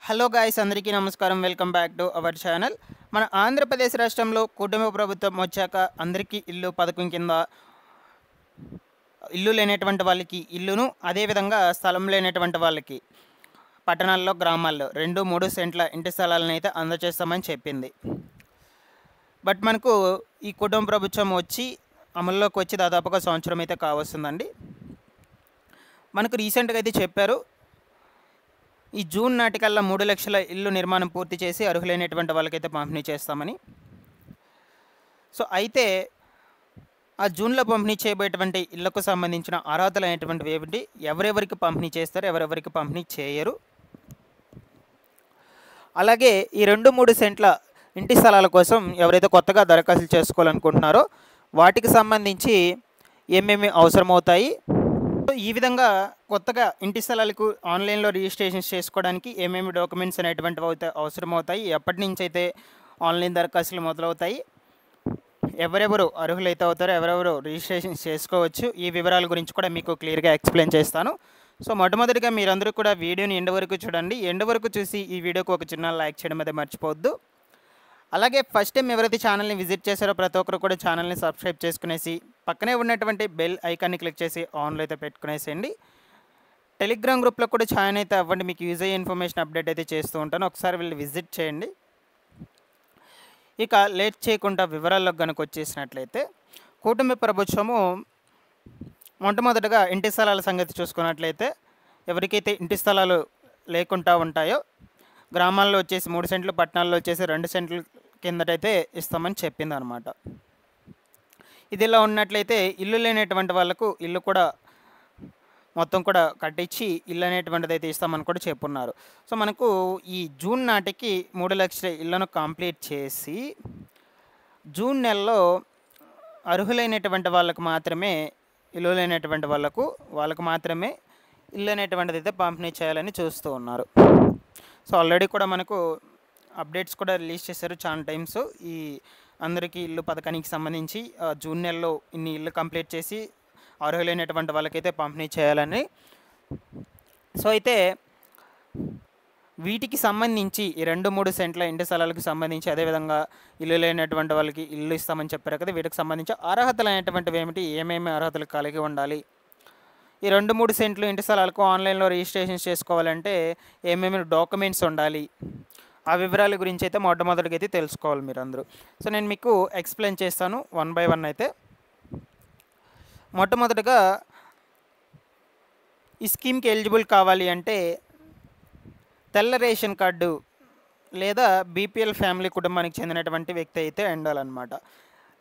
Hello guys, అందరికీ నమస్కారం. Welcome back to our channel. మన ఆంధ్రప్రదేశ్ రాష్ట్రంలో కుటుంబ ప్రభుత్వం వచ్చాక అందరికీ ఇల్లు పథకం కింద ఇల్లు లేనటువంటి వాళ్ళకి ఇల్లును, అదేవిధంగా స్థలం లేనటువంటి వాళ్ళకి పట్టణాల్లో, గ్రామాల్లో 2-3 సెంట్ల ఇంటి స్థలాలను అయితే అందజేస్తామని చెప్పింది. బట్ మనకు ఈ కుటుంబ ప్రభుత్వం వచ్చి అమల్లోకి వచ్చి దాదాపుగా సంవత్సరం అయితే కావస్తుందండి. మనకు రీసెంట్గా అయితే చెప్పారు, ఈ జూన్ నాటికల్లా 3 లక్షల ఇల్లు నిర్మాణం పూర్తి చేసి అర్హులైనటువంటి వాళ్ళకైతే పంపిణీ చేస్తామని. సో అయితే ఆ జూన్లో పంపిణీ చేయబోయేటువంటి ఇళ్లకు సంబంధించిన అర్హతలు అనేటువంటివి ఏమిటి, ఎవరెవరికి పంపిణీ చేస్తారు, ఎవరెవరికి పంపిణీ చేయరు, అలాగే ఈ 2-3 సెంట్ల ఇంటి స్థలాల కోసం ఎవరైతే కొత్తగా దరఖాస్తులు చేసుకోవాలనుకుంటున్నారో వాటికి సంబంధించి ఏమేమి అవసరమవుతాయి, ఈ విధంగా కొత్తగా ఇంటి స్థలాలకు ఆన్లైన్లో రిజిస్ట్రేషన్ చేసుకోవడానికి ఏమేమి డాక్యుమెంట్స్ అనేటువంటివి అయితే అవసరమవుతాయి, ఎప్పటి నుంచి అయితే ఆన్లైన్ దరఖాస్తులు మొదలవుతాయి, ఎవరెవరు అర్హులైతే అవుతారో, ఎవరెవరు రిజిస్ట్రేషన్ చేసుకోవచ్చు, ఈ వివరాల గురించి కూడా మీకు క్లియర్గా ఎక్స్ప్లెయిన్ చేస్తాను. సో మొట్టమొదటిగా మీరందరూ కూడా వీడియోని ఎండ్ వరకు చూడండి. ఎండ్ వరకు చూసి ఈ వీడియోకి ఒక చిన్న లైక్ చేయడం అయితే మర్చిపోవద్దు. అలాగే ఫస్ట్ టైం ఎవరైతే ఛానల్ని విజిట్ చేశారో ప్రతి ఒక్కరు కూడా ఛానల్ని సబ్స్క్రైబ్ చేసుకునేసి పక్కనే ఉన్నటువంటి బెల్ ఐకాన్ని క్లిక్ చేసి ఆన్లో అయితే పెట్టుకునేసేయండి. టెలిగ్రామ్ గ్రూప్లో కూడా జాయిన్ అయితే అవ్వండి, మీకు యూజ్ అయ్యే ఇన్ఫర్మేషన్ అప్డేట్ అయితే చేస్తూ ఉంటాను, ఒకసారి వెళ్ళి విజిట్ చేయండి. ఇక లేట్ చేయకుండా వివరాల్లోకి కనుక వచ్చేసినట్లయితే, కూటమి ప్రభుత్వము మొట్టమొదటిగా ఇంటి స్థలాల సంగతి చూసుకున్నట్లయితే, ఎవరికైతే ఇంటి స్థలాలు లేకుండా ఉంటాయో గ్రామాల్లో వచ్చేసి 3 సెంట్లు, పట్టణాల్లో వచ్చేసి 2 సెంట్లు కిందటైతే ఇస్తామని చెప్పింది అనమాట. ఇదిలా ఉన్నట్లయితే ఇల్లు లేనటువంటి వాళ్ళకు ఇల్లు కూడా మొత్తం కూడా కట్టించి ఇల్లు అనేటువంటిది అయితే ఇస్తామని కూడా చెప్పున్నారు. సో మనకు ఈ జూన్ నాటికి 3 లక్షల ఇళ్లను కంప్లీట్ చేసి జూన్ నెలలో అర్హులైనటువంటి వాళ్ళకు మాత్రమే, ఇల్లు లేనటువంటి వాళ్ళకు మాత్రమే ఇల్లు అనేటువంటిది అయితే పంపిణీ చేయాలని చూస్తూ ఉన్నారు. సో ఆల్రెడీ కూడా మనకు అప్డేట్స్ కూడా రిలీజ్ చేశారు చాలా టైమ్స్, ఈ అందరికీ ఇల్లు పథకానికి సంబంధించి జూన్ నెలలో ఇన్ని ఇల్లు కంప్లీట్ చేసి అర్హులైనటువంటి వాళ్ళకైతే పంపిణీ చేయాలని. సో అయితే వీటికి సంబంధించి ఈ 2-3 సెంట్ల ఇంటి స్థలాలకు సంబంధించి, అదేవిధంగా ఇల్లు లేనటువంటి వాళ్ళకి ఇల్లు ఇస్తామని చెప్పారు కదా, వీటికి సంబంధించి అర్హతలు అనేటువంటివి ఏమిటి, ఏమేమి అర్హతలు కలిగి ఉండాలి, ఈ 2-3 సెంట్లు ఇంటి స్థలాలకు ఆన్లైన్లో రిజిస్ట్రేషన్ చేసుకోవాలంటే ఏమేమి డాక్యుమెంట్స్ ఉండాలి, ఆ వివరాల గురించి అయితే మొట్టమొదటిగా అయితే తెలుసుకోవాలి మీరందరూ. సో నేను మీకు ఎక్స్ప్లెయిన్ చేస్తాను 1 by 1 అయితే. మొట్టమొదటిగా ఈ స్కీమ్కి ఎలిజిబుల్ కావాలి అంటే తెల్ల రేషన్ కార్డు లేదా బీపీఎల్ ఫ్యామిలీ కుటుంబానికి చెందినటువంటి వ్యక్తి అయితే ఉండాలన్నమాట.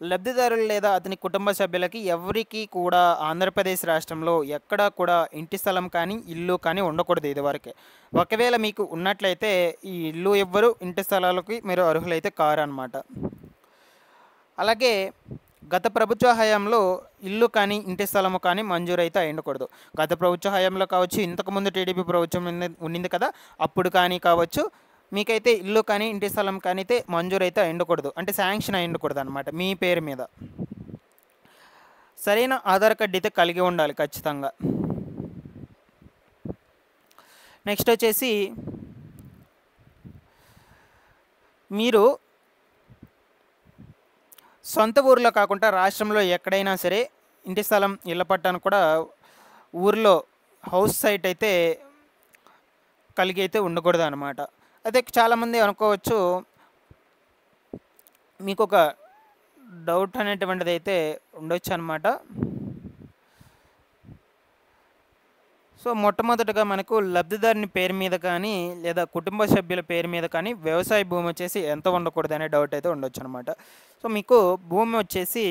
లబ్ధిదారులు లేదా అతని కుటుంబ సభ్యులకి ఎవరికి కూడా ఆంధ్రప్రదేశ్ రాష్ట్రంలో ఎక్కడా కూడా ఇంటి స్థలం కానీ ఇల్లు కానీ ఉండకూడదు ఇదివరకే. ఒకవేళ మీకు ఉన్నట్లయితే ఈ ఇల్లు ఎవ్వరు, ఇంటి స్థలాలకి మీరు అర్హులైతే కారు అనమాట. అలాగే గత ప్రభుత్వ హయాంలో ఇల్లు కానీ ఇంటి స్థలము కానీ మంజూరు అయితే ఉండకూడదు. గత ప్రభుత్వ హయాంలో కావచ్చు, ఇంతకుముందు టీడీపీ ప్రభుత్వం ఉన్నింది కదా, అప్పుడు కానీ కావచ్చు, మీకైతే ఇల్లు కానీ ఇంటి స్థలం కానీ అయితే మంజూరు అయితే ఉండకూడదు, అంటే శాంక్షన్ ఉండకూడదు అనమాట మీ పేరు మీద. సరైన ఆధార్ కార్డు అయితే కలిగి ఉండాలి ఖచ్చితంగా. నెక్స్ట్ వచ్చేసి మీరు సొంత ఊరిలో కాకుండా రాష్ట్రంలో ఎక్కడైనా సరే ఇంటి స్థలం, ఇళ్ల పట్టాను కూడా ఊరిలో హౌస్ సైట్ అయితే కలిగి అయితే ఉండకూడదు అనమాట. అయితే చాలామంది అనుకోవచ్చు, మీకు ఒక డౌట్ అనేటువంటిది అయితే ఉండొచ్చు అనమాట. సో మొట్టమొదటిగా మనకు లబ్ధిదారుని పేరు మీద కానీ లేదా కుటుంబ సభ్యుల పేరు మీద కానీ వ్యవసాయ భూమి వచ్చేసి ఎంత ఉండకూడదు అనే డౌట్ అయితే ఉండొచ్చు అనమాట. సో మీకు భూమి వచ్చేసి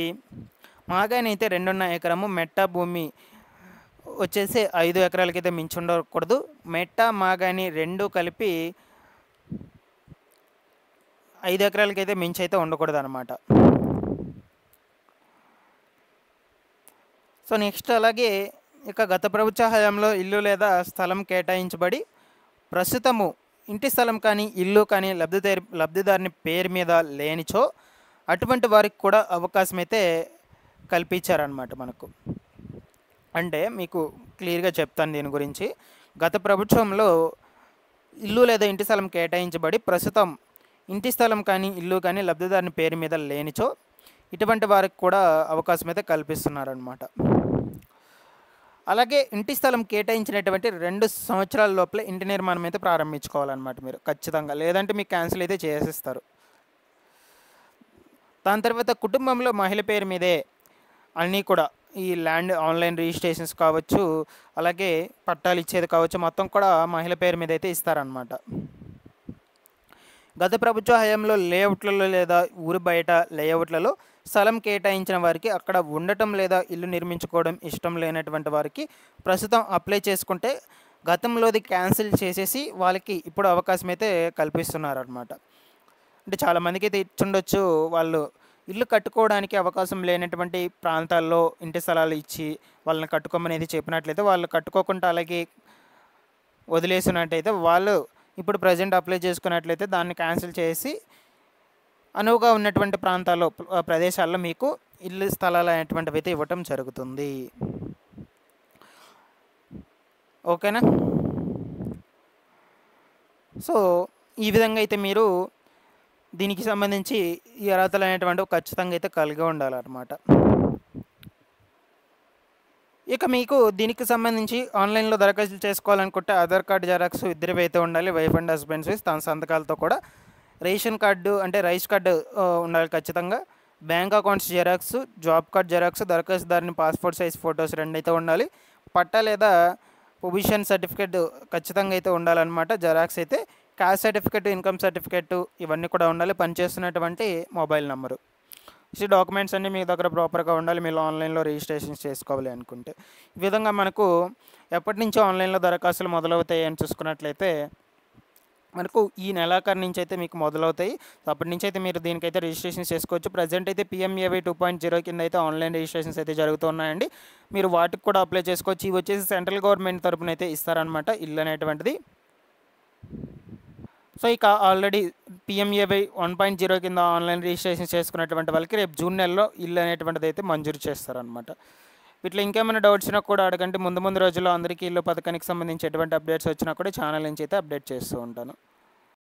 మాగాని అయితే 2.5 ఎకరము, మెట్ట భూమి వచ్చేసి 5 ఎకరాలకైతే మించి ఉండకూడదు. మెట్ట మాగాని 2 కలిపి 5 ఎకరాలకైతే మించి అయితే ఉండకూడదు అనమాట. సో నెక్స్ట్ అలాగే ఇక గత ప్రభుత్వ హయాంలో ఇల్లు లేదా స్థలం కేటాయించబడి ప్రస్తుతము ఇంటి స్థలం కానీ ఇల్లు కానీ లబ్ధిదారుని పేరు మీద లేనిచో అటువంటి వారికి కూడా అవకాశం అయితే కల్పించారనమాట మనకు. అంటే మీకు క్లియర్గా చెప్తాను దీని గురించి. గత ప్రభుత్వంలో ఇల్లు లేదా ఇంటి స్థలం కేటాయించబడి ప్రస్తుతం ఇంటి స్థలం కానీ ఇల్లు కానీ లబ్ధిదారుని పేరు మీద లేనిచో ఇటువంటి వారికి కూడా అవకాశం అయితే కల్పిస్తున్నారనమాట. అలాగే ఇంటి స్థలం కేటాయించినటువంటి 2 సంవత్సరాల లోపలే ఇంటి నిర్మాణం అయితే ప్రారంభించుకోవాలన్నమాట మీరు ఖచ్చితంగా, లేదంటే మీకు క్యాన్సిల్ అయితే చేసేస్తారు. దాని తర్వాత కుటుంబంలో మహిళ పేరు మీదే అన్నీ కూడా ఈ ల్యాండ్ ఆన్లైన్ రిజిస్ట్రేషన్స్ కావచ్చు, అలాగే పట్టాలు ఇచ్చేది కావచ్చు, మొత్తం కూడా మహిళ పేరు మీద అయితే ఇస్తారనమాట. గత ప్రభుత్వ హయాంలో లేఅవుట్లలో లేదా ఊరి బయట లేఅవుట్లలో స్థలం కేటాయించిన వారికి అక్కడ ఉండటం లేదా ఇల్లు నిర్మించుకోవడం ఇష్టం లేనటువంటి వారికి ప్రస్తుతం అప్లై చేసుకుంటే గతంలోది క్యాన్సిల్ చేసేసి వాళ్ళకి ఇప్పుడు అవకాశం అయితే కల్పిస్తున్నారనమాట. అంటే చాలామందికి అయితే ఇచ్చుండొచ్చు, వాళ్ళు ఇల్లు కట్టుకోవడానికి అవకాశం లేనటువంటి ప్రాంతాల్లో ఇంటి స్థలాలు ఇచ్చి వాళ్ళని కట్టుకోమనేది చెప్పినట్లయితే వాళ్ళు కట్టుకోకుండా అలాగే వదిలేసినట్టయితే వాళ్ళు ఇప్పుడు ప్రజెంట్ అప్లై చేసుకున్నట్లయితే దాన్ని క్యాన్సిల్ చేసి అనువుగా ఉన్నటువంటి ప్రాంతాల్లో ప్రదేశాల్లో మీకు ఇల్లు స్థలాలు అనేటువంటివి అయితే ఇవ్వటం జరుగుతుంది. ఓకేనా? సో ఈ విధంగా అయితే మీరు దీనికి సంబంధించి ఈ అర్హతలు అనేటువంటివి ఖచ్చితంగా అయితే కలిగి ఉండాలన్నమాట. ఇక మీకు దీనికి సంబంధించి ఆన్లైన్లో దరఖాస్తు చేసుకోవాలనుకుంటే ఆధార్ కార్డు జెరాక్స్ ఇద్దరివి అయితే ఉండాలి, వైఫ్ అండ్ హస్బెండ్స్ తన సంతకాలతో కూడా. రేషన్ కార్డు అంటే రైస్ కార్డు ఉండాలి ఖచ్చితంగా. Bank accounts xerox, job card xerox, దరఖాస్తుదారుని పాస్పోర్ట్ సైజ్ ఫొటోస్ 2 అయితే ఉండాలి. పట్టా లేదా పొజిషన్ సర్టిఫికేట్ ఖచ్చితంగా అయితే ఉండాలన్నమాట. జెరాక్స్ అయితే క్యాస్ట్ సర్టిఫికేట్, ఇన్కమ్ సర్టిఫికేట్ ఇవన్నీ కూడా ఉండాలి. పనిచేస్తున్నటువంటి మొబైల్ నెంబరు, ఈ డాక్యుమెంట్స్ అన్నీ మీ దగ్గర ప్రాపర్గా ఉండాలి మీరు ఆన్లైన్లో రిజిస్ట్రేషన్ చేసుకోవాలి అనుకుంటే. ఈ విధంగా మనకు ఎప్పటి నుంచో ఆన్లైన్లో దరఖాస్తులు మొదలవుతాయి అని చూసుకున్నట్లయితే మనకు ఈ నెలాఖరు నుంచి అయితే మీకు మొదలవుతాయి. అప్పటి నుంచి అయితే మీరు దీనికైతే రిజిస్ట్రేషన్ చేసుకోవచ్చు. ప్రజెంట్ అయితే PMAY 2.0 కింద అయితే ఆన్లైన్ రిజిస్ట్రేషన్స్ అయితే జరుగుతున్నాయండి. మీరు వాటికి కూడా అప్లై చేసుకోవచ్చు. ఇవి వచ్చేసి సెంట్రల్ గవర్నమెంట్ తరపున అయితే ఇస్తారనమాట ఇల్లు అనేటువంటిది. సో ఇక ఆల్రెడీ PMAY 1.0 కింద ఆన్లైన్ రిజిస్ట్రేషన్ చేసుకున్నటువంటి వాళ్ళకి రేపు జూన్ నెలలో ఇల్లు అనేటువంటిది అయితే మంజూరు చేస్తారనమాట. ఇట్లా ఇంకేమైనా డౌట్స్ ఉన్నా కూడా అడగండి. ముందు రోజుల్లో అందరికీ ఇల్లు పథకానికి సంబంధించి ఎటువంటి అప్డేట్స్ వచ్చినా కూడా ఛానల్ నుంచి అయితే అప్డేట్ చేస్తూ ఉంటాను.